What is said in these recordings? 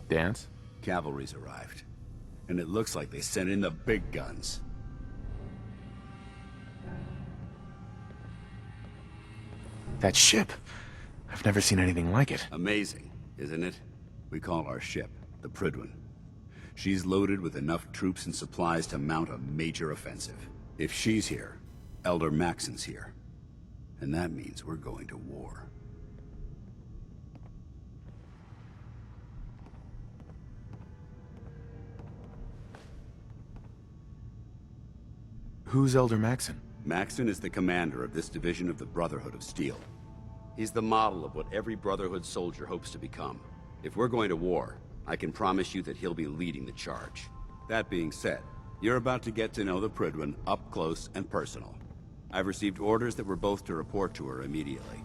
Dance? Cavalry's arrived. And it looks like they sent in the big guns. That ship! I've never seen anything like it. Amazing, isn't it? We call our ship the Prydwen. She's loaded with enough troops and supplies to mount a major offensive. If she's here, Elder Maxon's here. And that means we're going to war. Who's Elder Maxon? Maxon is the commander of this division of the Brotherhood of Steel. He's the model of what every Brotherhood soldier hopes to become. If we're going to war, I can promise you that he'll be leading the charge. That being said, you're about to get to know the Prydwen up close and personal. I've received orders that we're both to report to her immediately.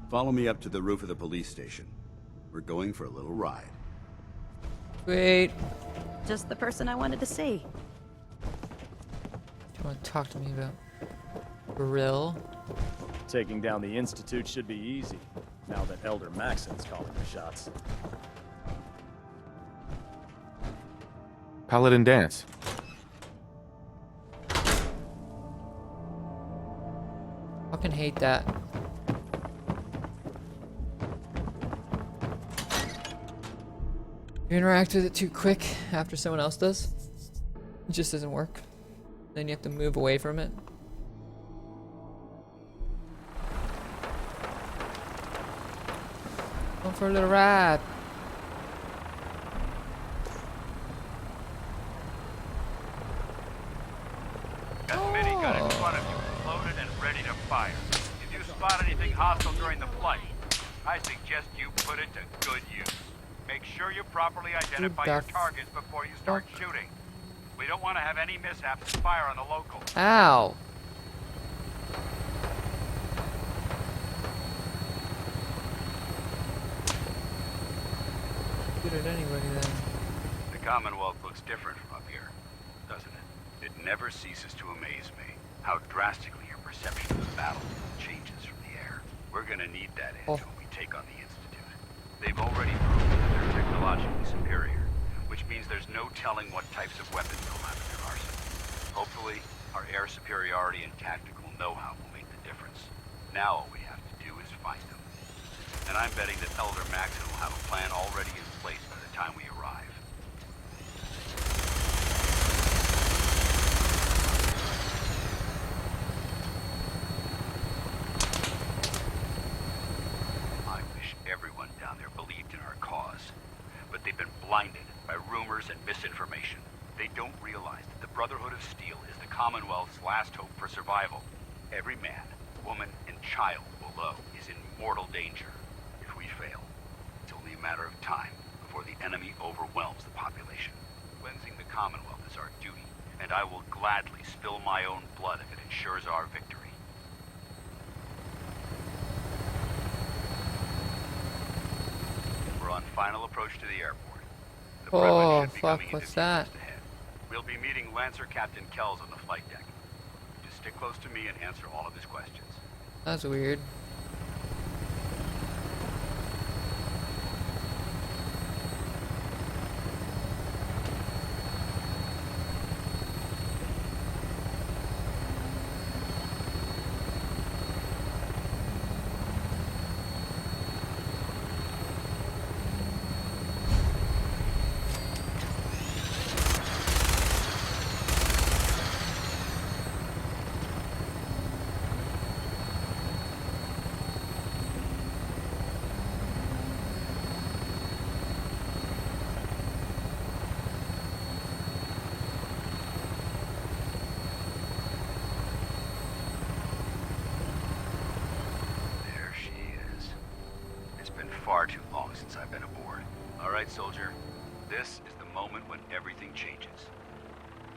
Follow me up to the roof of the police station. We're going for a little ride. Wait. Just the person I wanted to see. Do you want to talk to me about Brill? Taking down the Institute should be easy, now that Elder Maxon's calling the shots. Paladin Dance. Fucking hate that. You interact with it too quick after someone else does. It just doesn't work. Then you have to move away from it. Going for a little ride. That minigun in front of you is loaded and ready to fire. If you spot anything hostile during the flight, I suggest you put it to good use. Make sure you properly identify your targets before you start shooting. We don't want to have any mishaps and fire on the locals. Ow. Good at anybody then. The Commonwealth looks different from up here, doesn't it? It never ceases to amaze me how drastically your perception of the battle changes from the air. We're gonna need that edge when we take on the Institute. They've already proven that they're technologically superior, which means there's no telling what types of weapons they'll have in their arsenal. Hopefully, our air superiority and tactical know-how will make the difference. Now all we have to do is find them. And I'm betting that Elder Maxon will have a plan already in place by the time we arrive. I wish everyone down there believed in our cause. But they've been blinded by rumors and misinformation. They don't realize that the Brotherhood of Steel is the Commonwealth's last hope for survival. Every man, woman, and child below is in mortal danger. If we fail, it's only a matter of time before the enemy overwhelms the population. Cleansing the Commonwealth is our duty, and I will gladly spill my own blood if it ensures our victory. We're on final approach to the airport. The Oh, should be fuck, coming in what's a few that? minutes ahead. We'll be meeting Lancer Captain Kells on the flight deck. Just stick close to me and answer all of his questions. That's weird. There she is. It's been far too long since I've been aboard. All right, soldier. This is the moment when everything changes.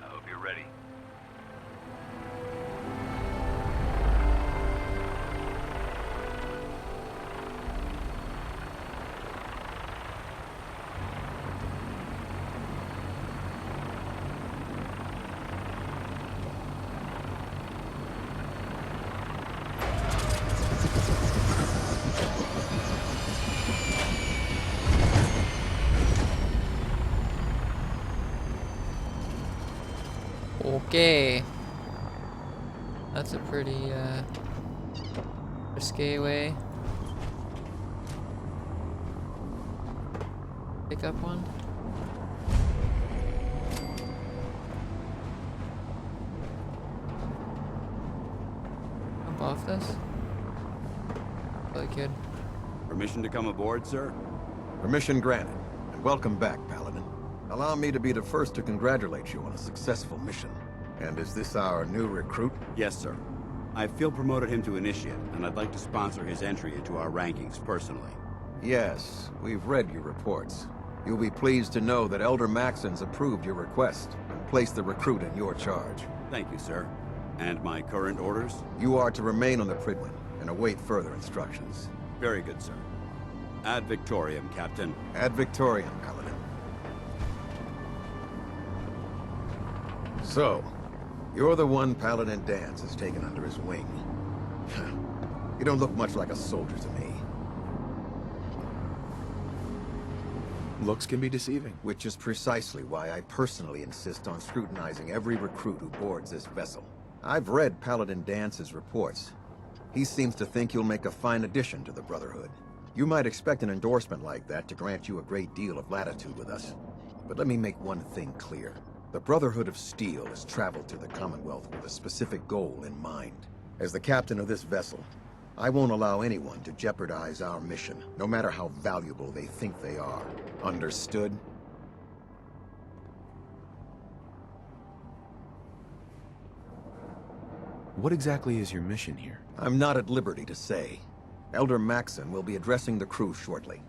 I hope you're ready. risque. That's a pretty risque way. Pick up one. Jump off this. Really good. Permission to come aboard, sir? Permission granted, and welcome back, Paladin. Allow me to be the first to congratulate you on a successful mission. And is this our new recruit? Yes, sir. I feel promoted him to initiate, and I'd like to sponsor his entry into our rankings personally. Yes, we've read your reports. You'll be pleased to know that Elder Maxon's approved your request and placed the recruit in your charge. Thank you, sir. And my current orders? You are to remain on the Pridwin and await further instructions. Very good, sir. Ad Victoriam, Captain. Ad Victoriam, Paladin. So, you're the one Paladin Danse has taken under his wing. You don't look much like a soldier to me. Looks can be deceiving. Which is precisely why I personally insist on scrutinizing every recruit who boards this vessel. I've read Paladin Dance's reports. He seems to think you'll make a fine addition to the Brotherhood. You might expect an endorsement like that to grant you a great deal of latitude with us. But let me make one thing clear. The Brotherhood of Steel has traveled to the Commonwealth with a specific goal in mind. As the captain of this vessel, I won't allow anyone to jeopardize our mission, no matter how valuable they think they are. Understood? What exactly is your mission here? I'm not at liberty to say. Elder Maxon will be addressing the crew shortly,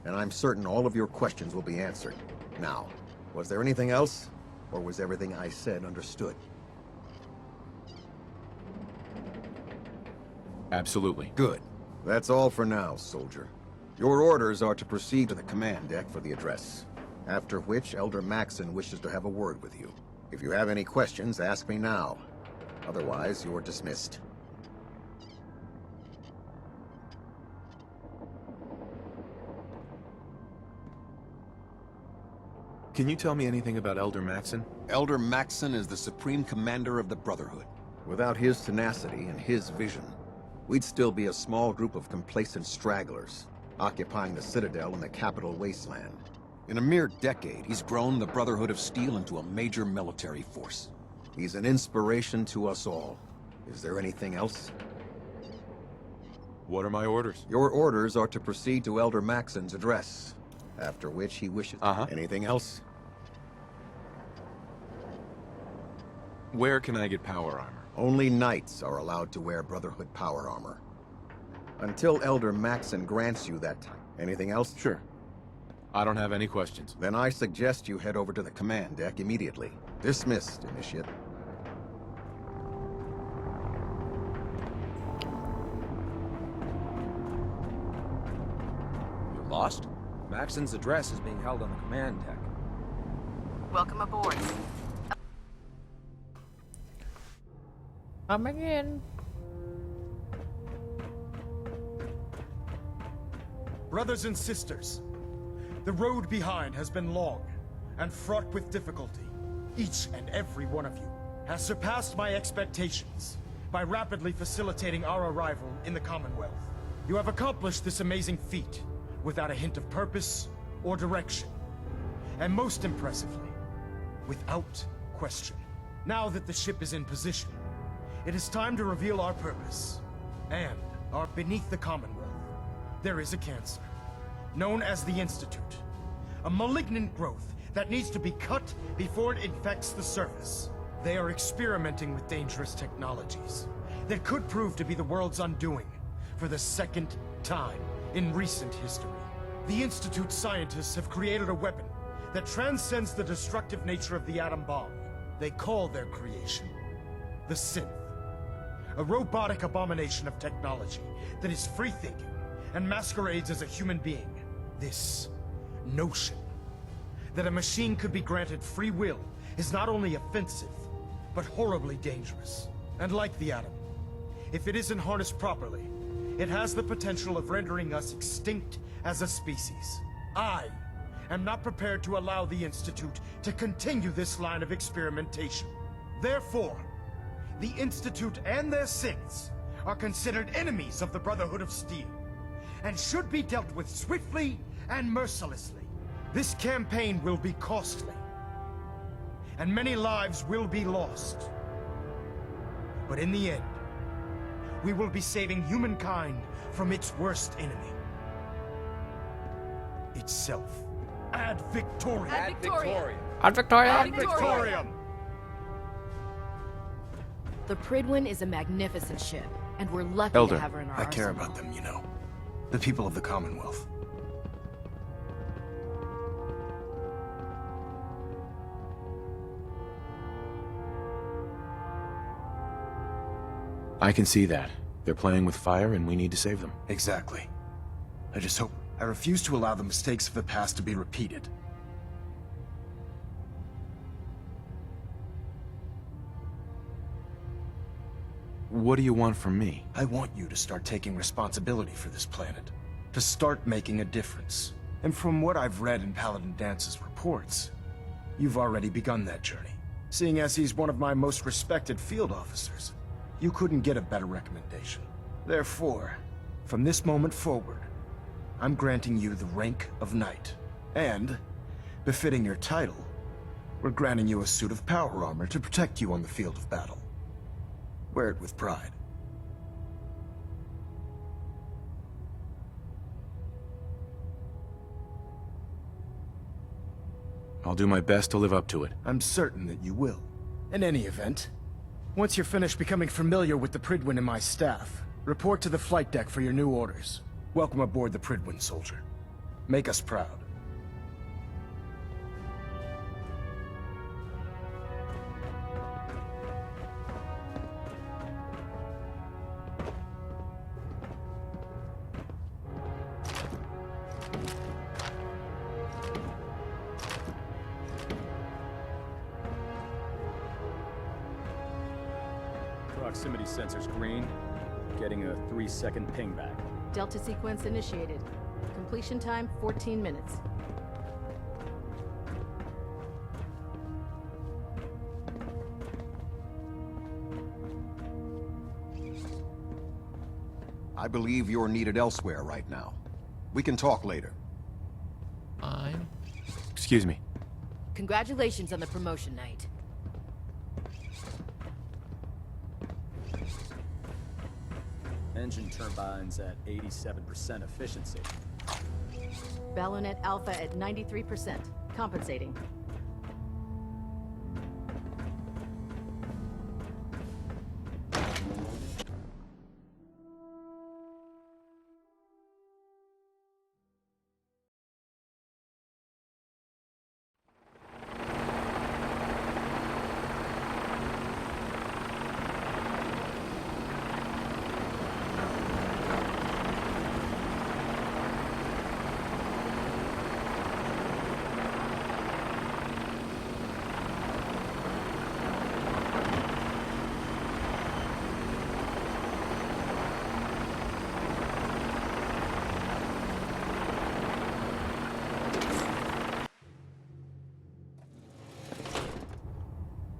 and I'm certain all of your questions will be answered. Now, was there anything else, or was everything I said understood? Absolutely. Good. That's all for now, soldier. Your orders are to proceed to the command deck for the address, after which Elder Maxon wishes to have a word with you. If you have any questions, ask me now. Otherwise, you're dismissed. Can you tell me anything about Elder Maxon? Elder Maxon is the supreme commander of the Brotherhood. Without his tenacity and his vision, we'd still be a small group of complacent stragglers, occupying the Citadel in the capital wasteland. In a mere decade, he's grown the Brotherhood of Steel into a major military force. He's an inspiration to us all. Is there anything else? What are my orders? Your orders are to proceed to Elder Maxon's address, after which he wishes. Anything else? Where can I get power armor? Only knights are allowed to wear Brotherhood power armor. Until Elder Maxon grants you that time. Anything else? Sure. I don't have any questions. Then I suggest you head over to the command deck immediately. Dismissed, Initiate. You're lost? Maxon's address is being held on the command deck. Welcome aboard. Come again. Brothers and sisters, the road behind has been long and fraught with difficulty. Each and every one of you has surpassed my expectations by rapidly facilitating our arrival in the Commonwealth. You have accomplished this amazing feat without a hint of purpose or direction. And most impressively, without question. Now that the ship is in position, it is time to reveal our purpose. And beneath the Commonwealth, there is a cancer, known as the Institute. A malignant growth that needs to be cut before it infects the surface. They are experimenting with dangerous technologies that could prove to be the world's undoing for the second time in recent history. The Institute's scientists have created a weapon that transcends the destructive nature of the atom bomb. They call their creation the Synth. A robotic abomination of technology that is free-thinking and masquerades as a human being. This notion that a machine could be granted free will is not only offensive, but horribly dangerous. And like the atom, if it isn't harnessed properly, it has the potential of rendering us extinct as a species. I am not prepared to allow the Institute to continue this line of experimentation. Therefore, the Institute and their Siths are considered enemies of the Brotherhood of Steel, and should be dealt with swiftly and mercilessly. This campaign will be costly, and many lives will be lost. But in the end, we will be saving humankind from its worst enemy. Itself. Ad Victoriam. Ad Victoriam. Ad Victoria. Ad Victoriam. The Pridwin is a magnificent ship, and we're lucky Elder, to have her in our I care arsenal. about them, you know. The people of the Commonwealth. I can see that. They're playing with fire and we need to save them. Exactly. I refuse to allow the mistakes of the past to be repeated. What do you want from me? I want you to start taking responsibility for this planet. To start making a difference. And from what I've read in Paladin Dance's reports, you've already begun that journey. Seeing as he's one of my most respected field officers, you couldn't get a better recommendation. Therefore, from this moment forward, I'm granting you the rank of Knight. And, befitting your title, we're granting you a suit of power armor to protect you on the field of battle. Wear it with pride. I'll do my best to live up to it. I'm certain that you will. In any event, once you're finished becoming familiar with the Pridwin and my staff, report to the flight deck for your new orders. Welcome aboard the Pridwin, soldier. Make us proud. Proximity sensors green. Getting a 3-second ping back. Delta sequence initiated. Completion time 14 minutes. I believe you're needed elsewhere right now. We can talk later. Fine. Excuse me. Congratulations on the promotion, Knight. Engine turbines at 87% efficiency. Ballonet Alpha at 93%. Compensating.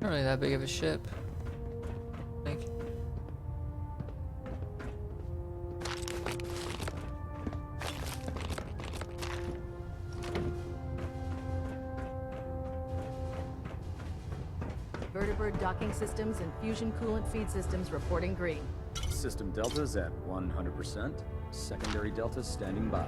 Not really that big of a ship. I think. Vertibird docking systems and fusion coolant feed systems reporting green. System deltas at 100%. Secondary deltas standing by.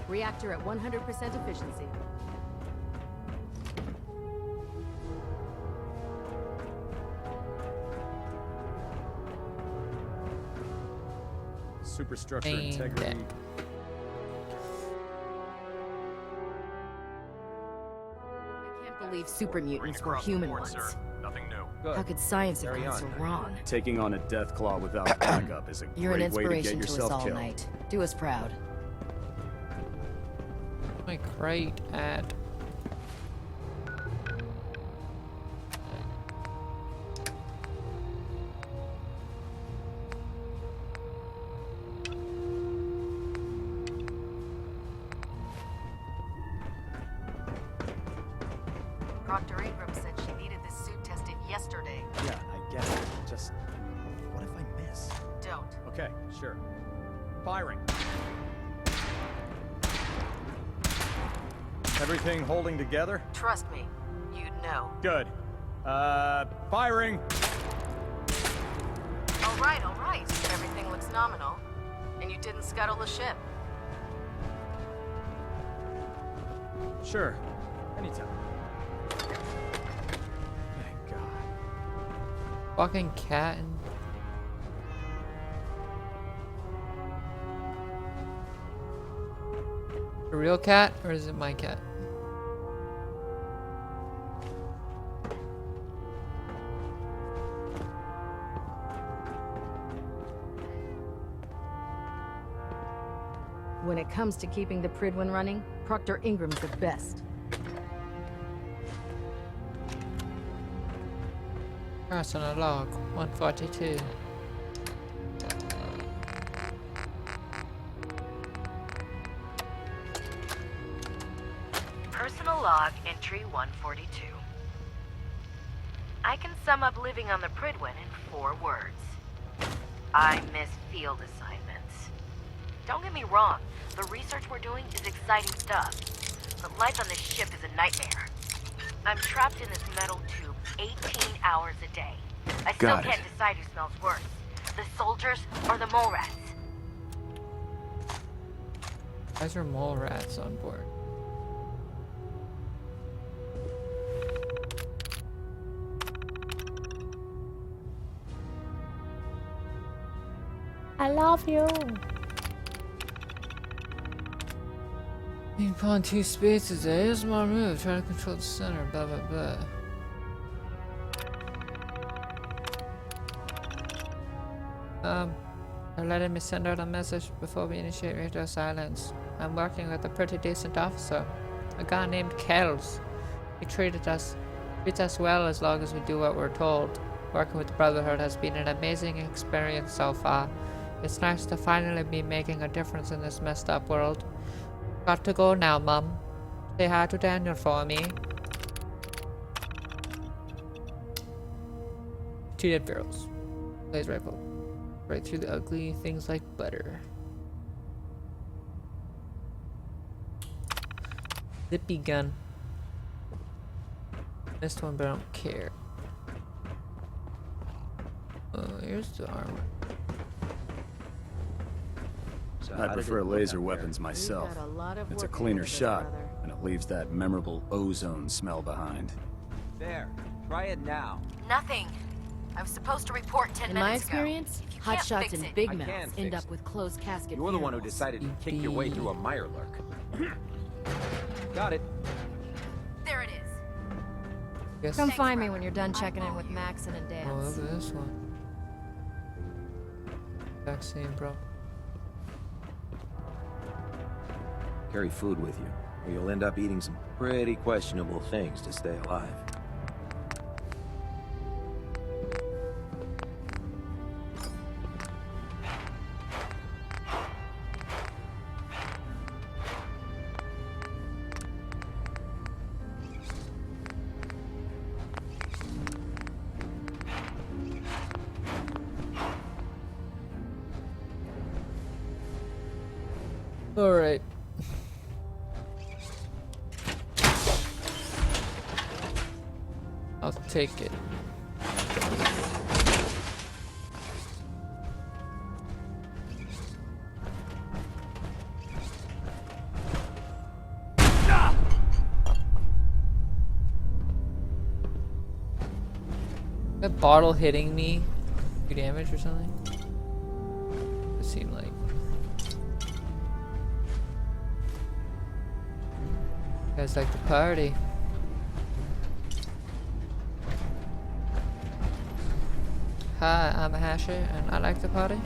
Reactor at 100% efficiency. Superstructure Aimed integrity. at. I can't believe super mutants were human ones. Nothing new. How could science have Carry gone on. so wrong? Taking on a death claw without backup is a You're an great way to get inspiration to us yourself all, killed. Knight. Do us proud. My crate at. Proctor Ingram said she needed this suit tested yesterday. Yeah, I guess. Just... what if I miss? Don't. Okay, sure. Firing. Everything holding together? Trust me, you'd know. Good. Firing! All right, all right. Everything looks nominal. And you didn't scuttle the ship. Sure. Anytime. Thank God. Fucking cat and... A real cat, or is it my cat? When it comes to keeping the Pridwin running, Proctor Ingram's the best. Personal log 142. Personal log entry 142. I can sum up living on the Pridwin in 4 words. I miss field assignments. Don't get me wrong, the research we're doing is exciting stuff, but life on this ship is a nightmare. I'm trapped in this metal tube 18 hours a day. I still Got it. can't decide who smells worse, the soldiers or the mole rats. Why is there mole rats on board? I love you. Being upon 2 spaces, A is more move. Try to control the center. Blah blah blah. They're letting me send out a message before we initiate radio silence. I'm working with a pretty decent officer, a guy named Kells. He treats us well as long as we do what we're told. Working with the Brotherhood has been an amazing experience so far. It's nice to finally be making a difference in this messed up world. Got to go now, Mum. Say hi to Daniel for me. 2 dead barrels. Blaze rifle. Right through the ugly things like butter. Zippy gun. Missed one, but I don't care. Oh, here's the armor. I prefer laser weapons myself. We've got a lot of It's a work cleaner ahead of us, shot, brother. and it leaves that memorable ozone smell behind. There. Try it now. Nothing. I was supposed to report 10 In minutes my ago. experience, If you can't hotshots fix and it, big I mouths can end fix up with closed casket You're the one who funerals. decided to kick your way through a Mirelurk. Got it. there it is. Guess. Come find me when you're done checking in with Maxon and Oh, Dance. look at this one. Vaccine, bro. Carry food with you, or you'll end up eating some pretty questionable things to stay alive. All right. I'll take it. That bottle hitting me, 2 damage or something? It seemed like. You guys like to party. Hi, I'm a Hasher and I like to party.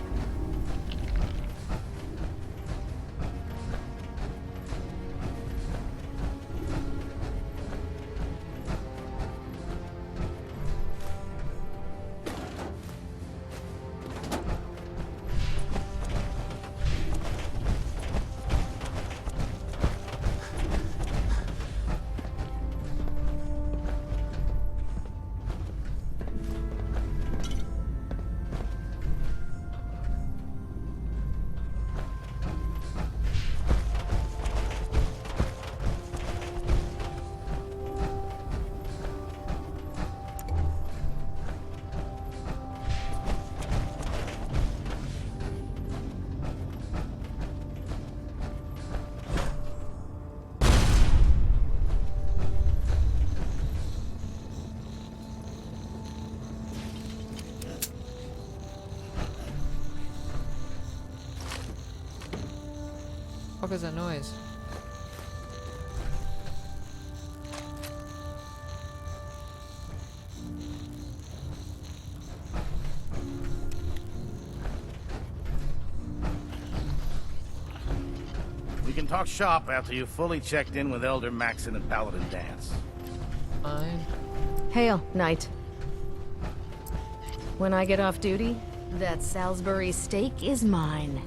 fuck is that noise? We can talk shop after you've fully checked in with Elder Maxon and Paladin Dance. Fine. Hail, Knight. When I get off duty, that Salisbury steak is mine.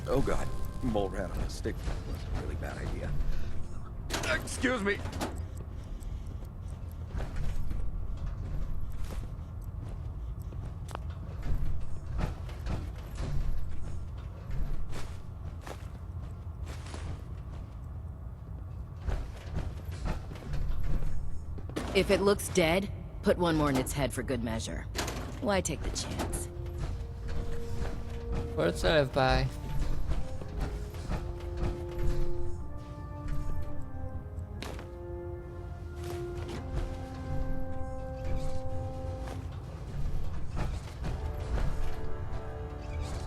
Oh god, mole rat on a stick was a really bad idea. Excuse me. If it looks dead, put one more in its head for good measure. Why take the chance? Words to live by.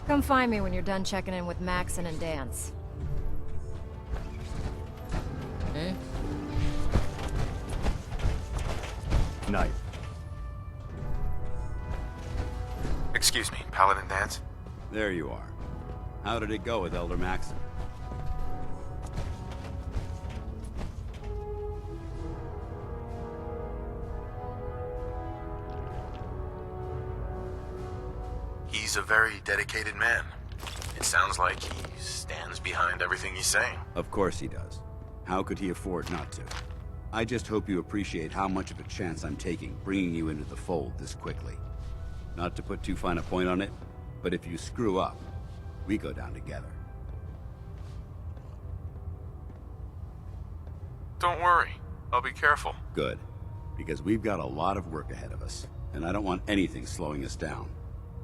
Come find me when you're done checking in with Maxon and Dance. Okay. Knight. Excuse me, Paladin Dance? There you are. How did it go with Elder Maxon? He's a very dedicated man. It sounds like he stands behind everything he's saying. Of course he does. How could he afford not to? I just hope you appreciate how much of a chance I'm taking bringing you into the fold this quickly. Not to put too fine a point on it, but if you screw up, we go down together. Don't worry. I'll be careful. Good. Because we've got a lot of work ahead of us, and I don't want anything slowing us down.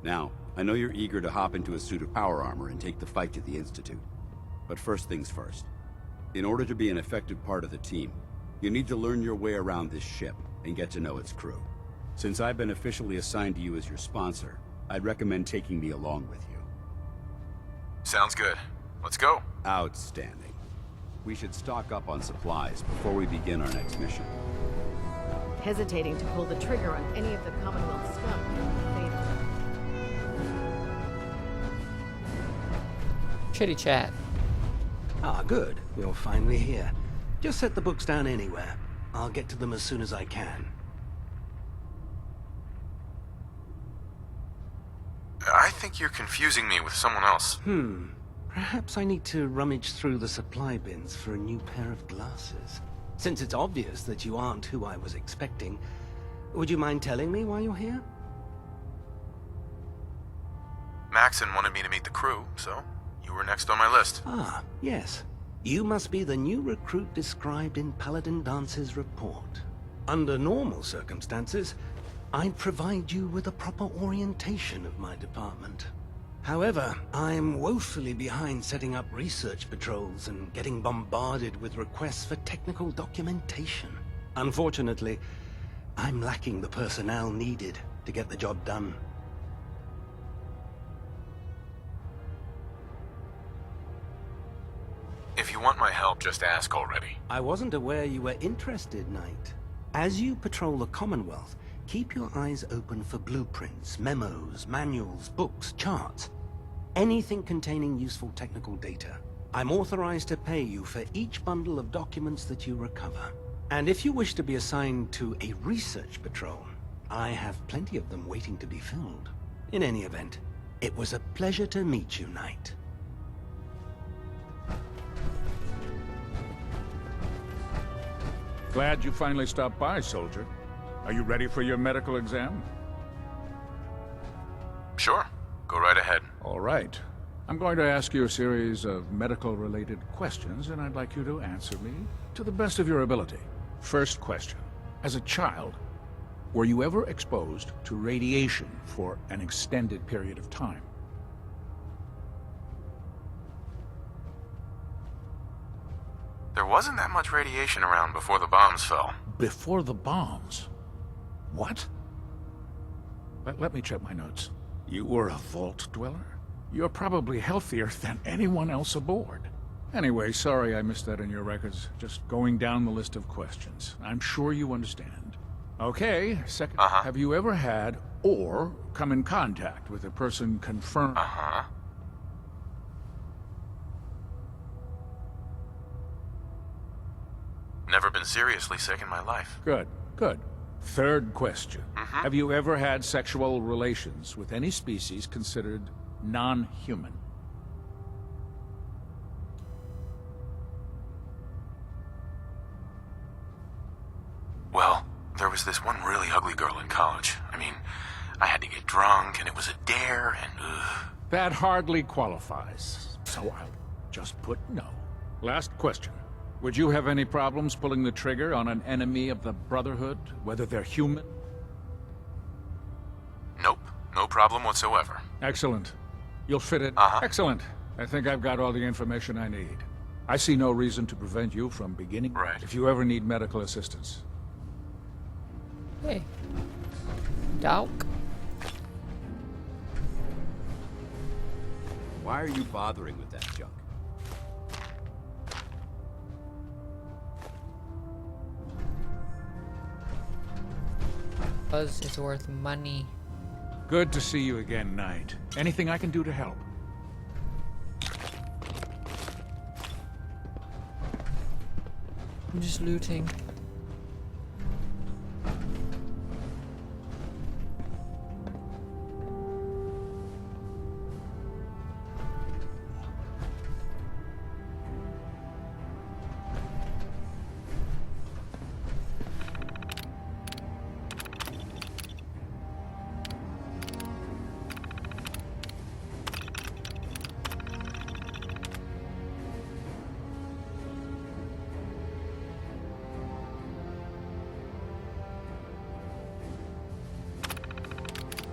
Now, I know you're eager to hop into a suit of power armor and take the fight to the Institute. But first things first. In order to be an effective part of the team, you need to learn your way around this ship and get to know its crew. Since I've been officially assigned to you as your sponsor, I'd recommend taking me along with you. Sounds good. Let's go. Outstanding. We should stock up on supplies before we begin our next mission. Hesitating to pull the trigger on any of the Commonwealth scum. Chitty chat. Ah, good. You're finally here. Just set the books down anywhere. I'll get to them as soon as I can. I think you're confusing me with someone else. Perhaps I need to rummage through the supply bins for a new pair of glasses. Since it's obvious that you aren't who I was expecting, would you mind telling me why you're here? Maxon wanted me to meet the crew, so you were next on my list. Ah, yes. You must be the new recruit described in Paladin Dance's report. Under normal circumstances, I'd provide you with a proper orientation of my department. However, I'm woefully behind setting up research patrols and getting bombarded with requests for technical documentation. Unfortunately, I'm lacking the personnel needed to get the job done. If you want my help, just ask already. I wasn't aware you were interested, Knight. As you patrol the Commonwealth, keep your eyes open for blueprints, memos, manuals, books, charts. Anything containing useful technical data. I'm authorized to pay you for each bundle of documents that you recover. And if you wish to be assigned to a research patrol, I have plenty of them waiting to be filled. In any event, it was a pleasure to meet you, Knight. Glad you finally stopped by, soldier. Are you ready for your medical exam? Sure. Go right ahead. All right. I'm going to ask you a series of medical-related questions, and I'd like you to answer me to the best of your ability. First question. As a child, were you ever exposed to radiation for an extended period of time? There wasn't that much radiation around before the bombs fell. Before the bombs? What? Let me check my notes. You were a vault dweller? You're probably healthier than anyone else aboard. Anyway, sorry I missed that in your records. Just going down the list of questions. I'm sure you understand. Okay, second. Have you ever had or come in contact with a person confirmed? Never been seriously sick in my life. Good, good. Third question. Have you ever had sexual relations with any species considered non-human? Well, there was this one really ugly girl in college. I mean, I had to get drunk, and it was a dare, and That hardly qualifies, so I'll just put no. Last question. Would you have any problems pulling the trigger on an enemy of the Brotherhood, whether they're human? Nope. No problem whatsoever. Excellent. You'll fit it? Excellent. I think I've got all the information I need. I see no reason to prevent you from beginning. Right. If you ever need medical assistance. Hey. Doc. Why are you bothering with that junk? Because it's worth money. Good to see you again, Knight. Anything I can do to help? I'm just looting.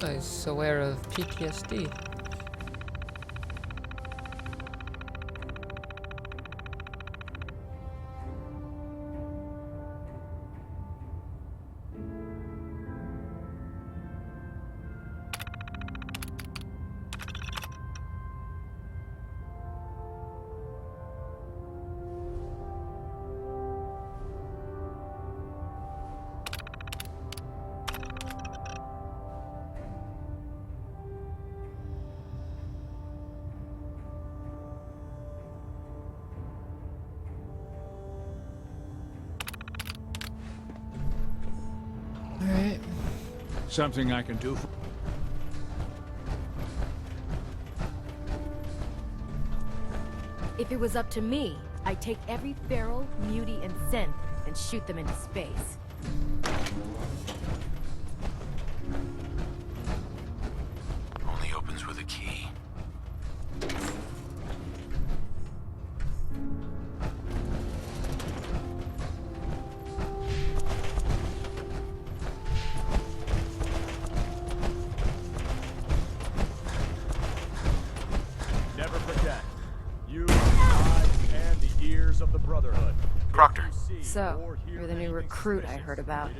I was aware of PTSD. Alright. Something I can do for... If it was up to me, I'd take every feral, mutie, and synth and shoot them into space. only opens with a key. Never forget, you are the eyes and the ears of the Brotherhood. Proctor. So, you're the new recruit I heard about.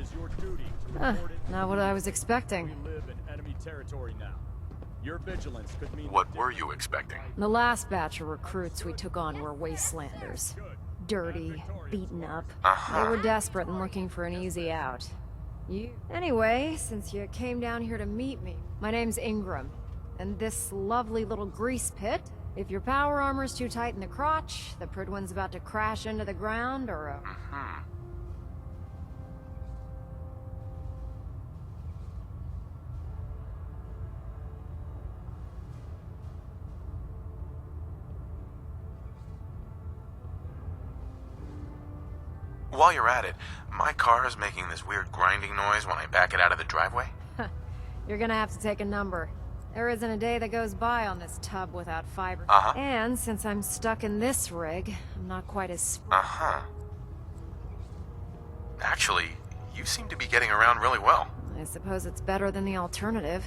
Not what I was expecting. We live in enemy territory now. Your vigilance could mean... What were you expecting? The last batch of recruits we took on were wastelanders. Dirty, beaten up. They were desperate and looking for an easy out. Anyway, since you came down here to meet me, my name's Ingram. And this lovely little grease pit, if your power armor's too tight in the crotch, the Pridwin's about to crash into the ground, or While you're at it, my car is making this weird grinding noise when I back it out of the driveway. You're gonna have to take a number. There isn't a day that goes by on this tub without fiber. And since I'm stuck in this rig, I'm not quite as... Actually, you seem to be getting around really well. I suppose it's better than the alternative.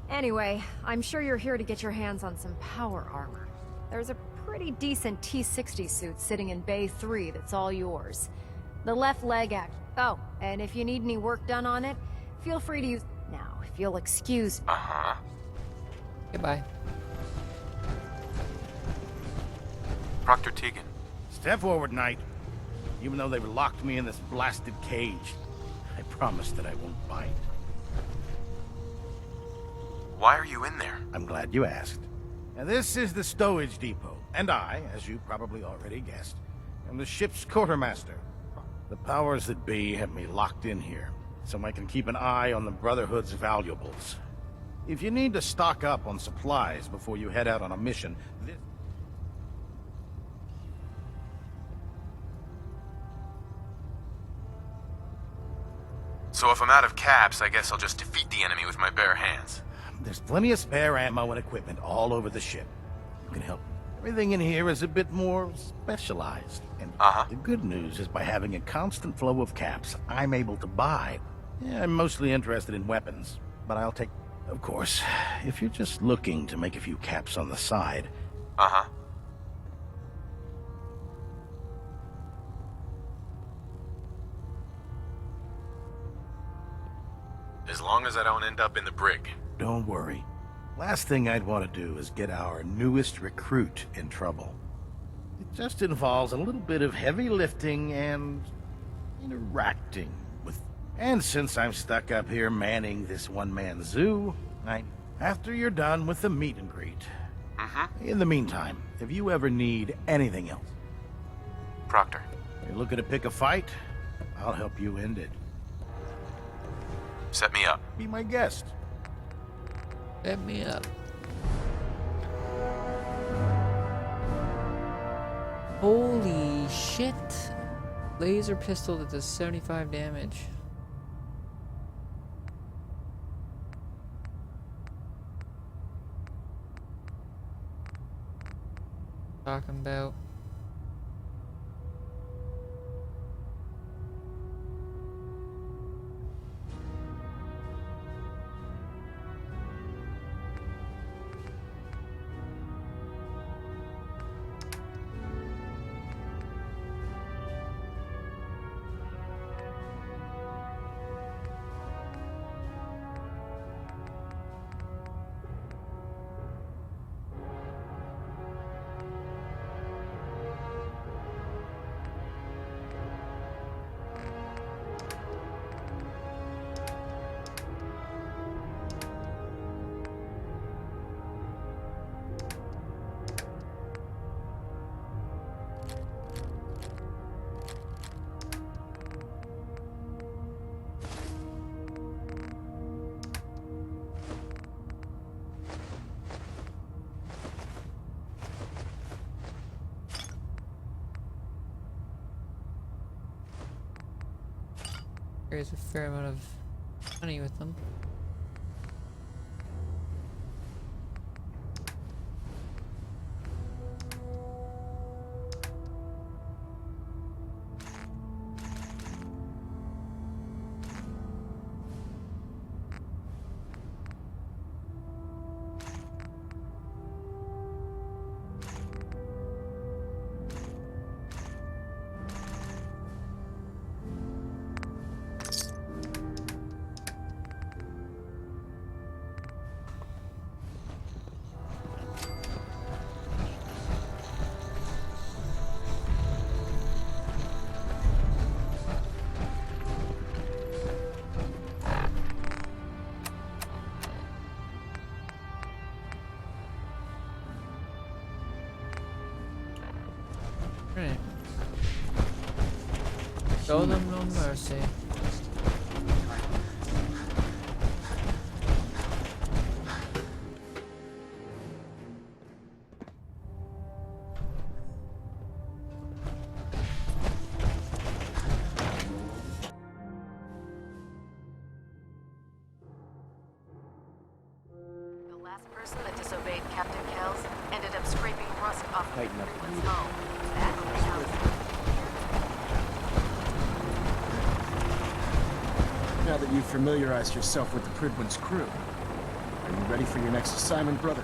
Anyway, I'm sure you're here to get your hands on some power armor. There's a pretty decent T-60 suit sitting in Bay 3 that's all yours. The left leg act. Oh, and if you need any work done on it, feel free to use... Now, if you'll excuse... Goodbye. Proctor Tegan. Step forward, Knight. Even though they've locked me in this blasted cage, I promise that I won't bite. Why are you in there? I'm glad you asked. Now, this is the stowage depot, and I, as you probably already guessed, am the ship's quartermaster. The powers that be have me locked in here, so I can keep an eye on the Brotherhood's valuables. If you need to stock up on supplies before you head out on a mission, this... So if I'm out of caps, I guess I'll just defeat the enemy with my bare hands. There's plenty of spare ammo and equipment all over the ship. You can help. Everything in here is a bit more specialized. And the good news is by having a constant flow of caps, I'm able to buy. Yeah, I'm mostly interested in weapons, but I'll take... Of course, if you're just looking to make a few caps on the side... As long as I don't end up in the brig. Don't worry. Last thing I'd want to do is get our newest recruit in trouble. It just involves a little bit of heavy lifting and interacting with... And since I'm stuck up here manning this one-man zoo, after you're done with the meet and greet. In the meantime, if you ever need anything else... Proctor. You're looking to pick a fight? I'll help you end it. Set me up. Be my guest. Set me up. Holy shit. Laser pistol that does 75 damage. Talking about. There's a fair amount of money with them. Show them no mercy. The last person that disobeyed Captain Kells ended up scraping rust off everyone's home. That Now that you've familiarized yourself with the Pridwin's crew, are you ready for your next assignment, brother?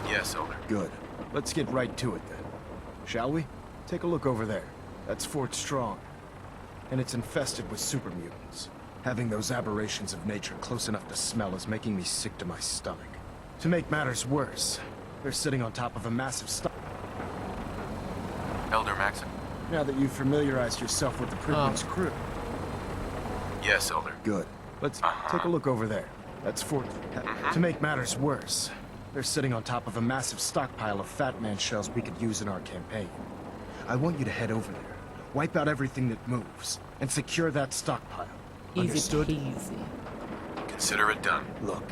Yes, Elder. Good. Let's get right to it then. Shall we? Take a look over there. That's Fort Strong. And it's infested with super mutants. Having those aberrations of nature close enough to smell is making me sick to my stomach. To make matters worse, they're sitting on top of a massive Elder Maxon? Now that you've familiarized yourself with the Pridwood's crew. Yes, Elder. Good. Let's take a look over there. That's Fort. To make matters worse, they're sitting on top of a massive stockpile of Fat Man shells we could use in our campaign. I want you to head over there, wipe out everything that moves, and secure that stockpile. Understood? Easy. Consider it done. Look,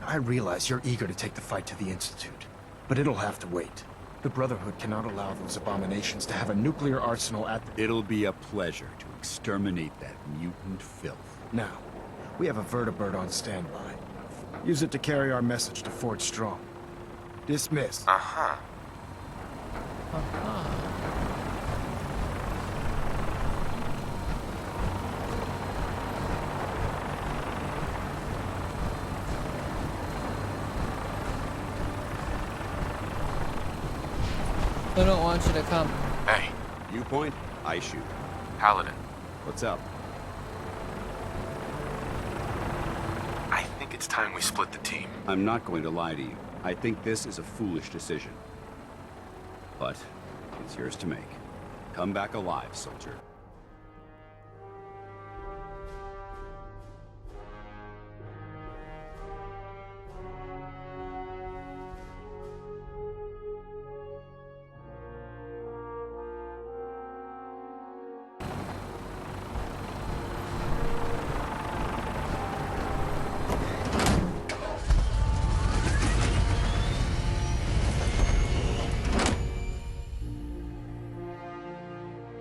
I realize you're eager to take the fight to the Institute, but it'll have to wait. The Brotherhood cannot allow those abominations to have a nuclear arsenal at the... It'll be a pleasure to exterminate that mutant filth. Now, we have a vertibird on standby. Use it to carry our message to Fort Strong. Dismiss. I don't want you to come. Hey. You point, I shoot. Paladin. What's up? I think it's time we split the team. I'm not going to lie to you. I think this is a foolish decision. But it's yours to make. Come back alive, soldier.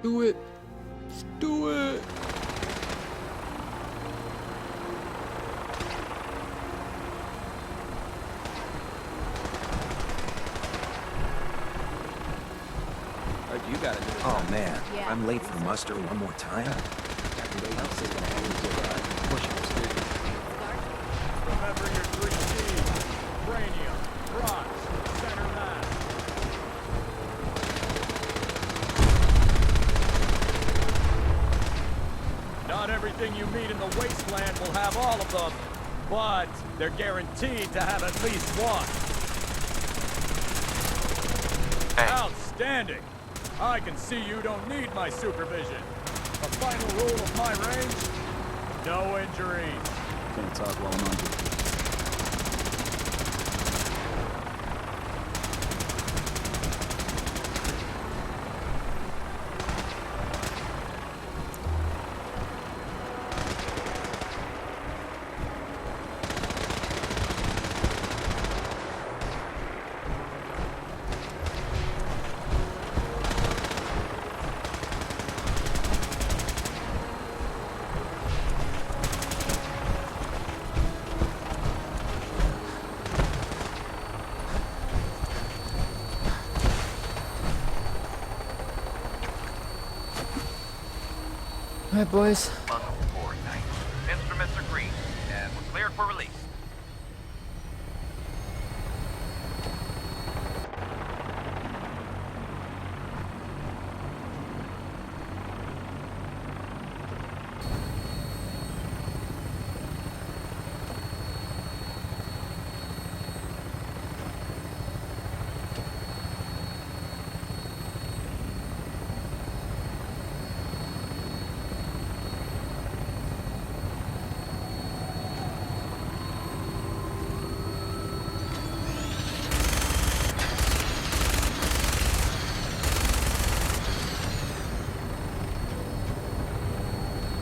Do it. Do it. You gotta do it. Oh man, I'm late for muster one more time. Everybody else is gonna have to push it. Remember your 3 C's. Cranium, bronze, center mass. Not everything you meet in the wasteland will have all of them, but they're guaranteed to have at least one. Outstanding! I can see you don't need my supervision. A final rule of my range, no injuries. Can't talk while I'm on duty. Alright, boys. Welcome aboard, Knight. Instruments are green, and we're cleared for release.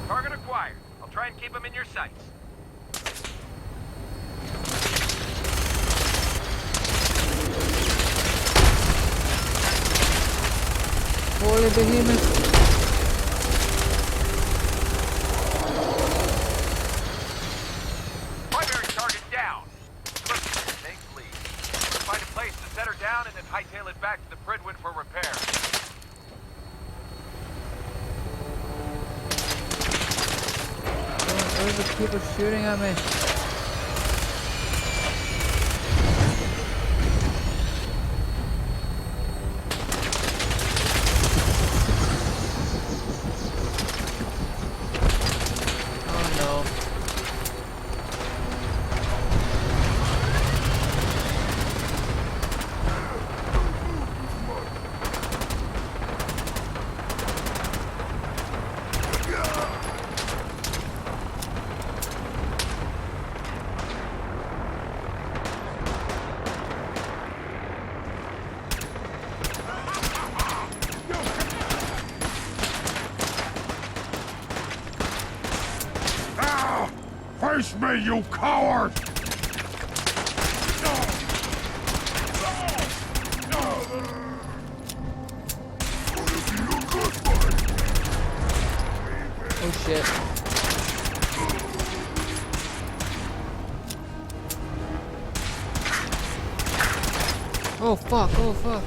Target acquired. I'll try and keep him in your sights. Holy behemoth. Primary target down. Listen, take lead. Find a place to set her down and then hightail it back to the Pridwood for repair. There's the people shooting at me. Oh no. Face me, you coward! Oh shit. Oh fuck, oh fuck.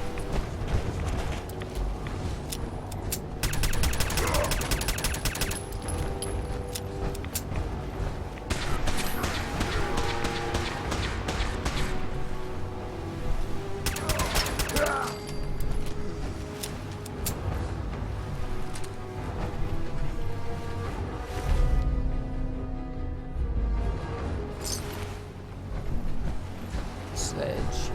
Sledge.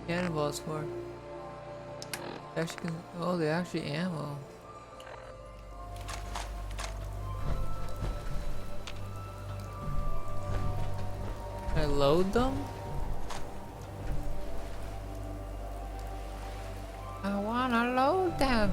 Cannonballs for actually can, oh, they're actually ammo. Can I load them? I wanna load them.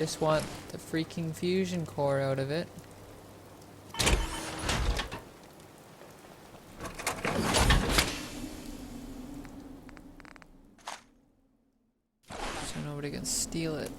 Just want the freaking fusion core out of it. So nobody can steal it.